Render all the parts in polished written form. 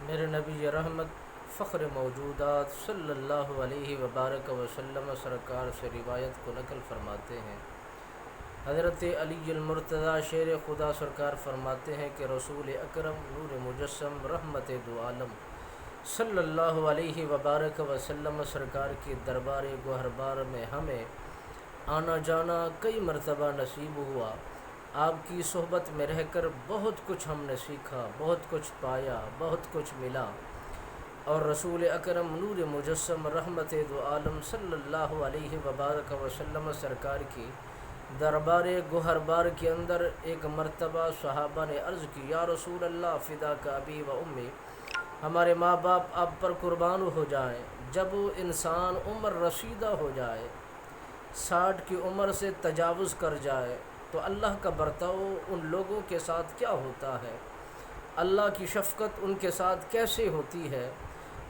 میرے نبی رحمت فخر موجودات صلی اللہ علیہ وبارک وسلم سرکار سے روایت کو نقل فرماتے ہیں۔ حضرت علی المرتضیٰ شیر خدا سرکار فرماتے ہیں کہ رسول اکرم نور مجسم رحمت دو عالم صلی اللہ علیہ وبارک وسلم سرکار کے دربار گوہربار میں ہمیں آنا جانا کئی مرتبہ نصیب ہوا۔ آپ کی صحبت میں رہ کر بہت کچھ ہم نے سیکھا، بہت کچھ پایا، بہت کچھ ملا، اور رسول اکرم نور مجسم رحمت دو عالم صلی اللہ علیہ وبارک وسلم سرکار کی دربار گوہربار کے اندر ایک مرتبہ صحابہ نے عرض کی، یا رسول اللہ فداک ابی و امی، ہمارے ماں باپ آپ پر قربان ہو جائیں۔ جب انسان عمر رسیدہ ہو جائے، 60 کی عمر سے تجاوز کر جائے، تو اللہ کا برتاؤ ان لوگوں کے ساتھ کیا ہوتا ہے، اللہ کی شفقت ان کے ساتھ کیسے ہوتی ہے۔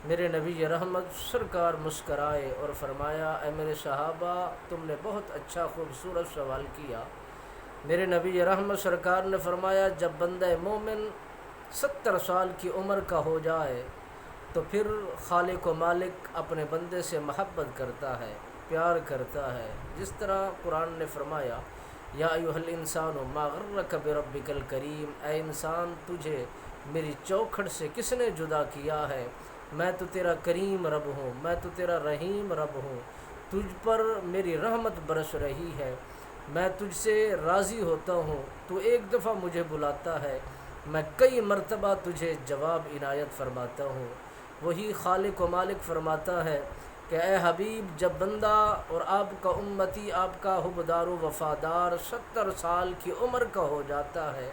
میرے نبی رحمت سرکار مسکرائے اور فرمایا، اے میرے صحابہ، تم نے بہت اچھا خوبصورت سوال کیا۔ میرے نبی رحمت سرکار نے فرمایا، جب بندہ مومن 70 سال کی عمر کا ہو جائے تو پھر خالق و مالک اپنے بندے سے محبت کرتا ہے، پیار کرتا ہے۔ جس طرح قرآن نے فرمایا، یا ایھا الانسان ما غرک بربک الکریم، اے انسان، تجھے میری چوکھٹ سے کس نے جدا کیا ہے؟ میں تو تیرا کریم رب ہوں، میں تو تیرا رحیم رب ہوں، تجھ پر میری رحمت برس رہی ہے، میں تجھ سے راضی ہوتا ہوں، تو ایک دفعہ مجھے بلاتا ہے، میں کئی مرتبہ تجھے جواب عنایت فرماتا ہوں۔ وہی خالق و مالک فرماتا ہے کہ اے حبیب، جب بندہ اور آپ کا امتی، آپ کا حبدار و وفادار 70 سال کی عمر کا ہو جاتا ہے،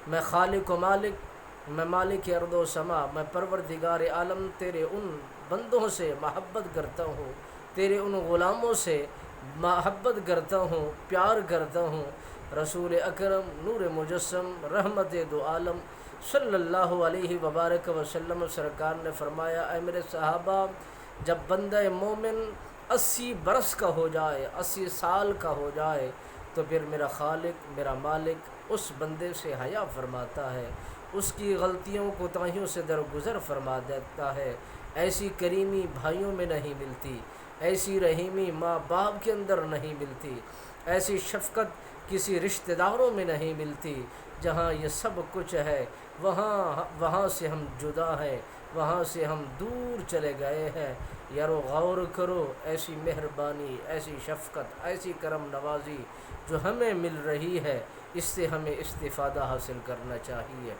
میں خالق و مالک، میں مالک ارض و سما، میں پروردگار عالم تیرے ان بندوں سے محبت کرتا ہوں، تیرے ان غلاموں سے محبت کرتا ہوں، پیار کرتا ہوں۔ رسول اکرم نور مجسم رحمت دو عالم صلی اللہ علیہ وبارک وسلم سرکار نے فرمایا، اے میرے صحابہ، جب بندہ مومن 80 برس کا ہو جائے، 80 سال کا ہو جائے، تو پھر میرا خالق، میرا مالک اس بندے سے حیا فرماتا ہے، اس کی غلطیوں کوتاہیوں سے درگزر فرما دیتا ہے۔ ایسی کریمی بھائیوں میں نہیں ملتی، ایسی رحیمی ماں باپ کے اندر نہیں ملتی، ایسی شفقت کسی رشتہ داروں میں نہیں ملتی۔ جہاں یہ سب کچھ ہے، وہاں سے ہم جدا ہیں، وہاں سے ہم دور چلے گئے ہیں۔ یارو غور کرو، ایسی مہربانی، ایسی شفقت، ایسی کرم نوازی جو ہمیں مل رہی ہے، اس سے ہمیں استفادہ حاصل کرنا چاہیے۔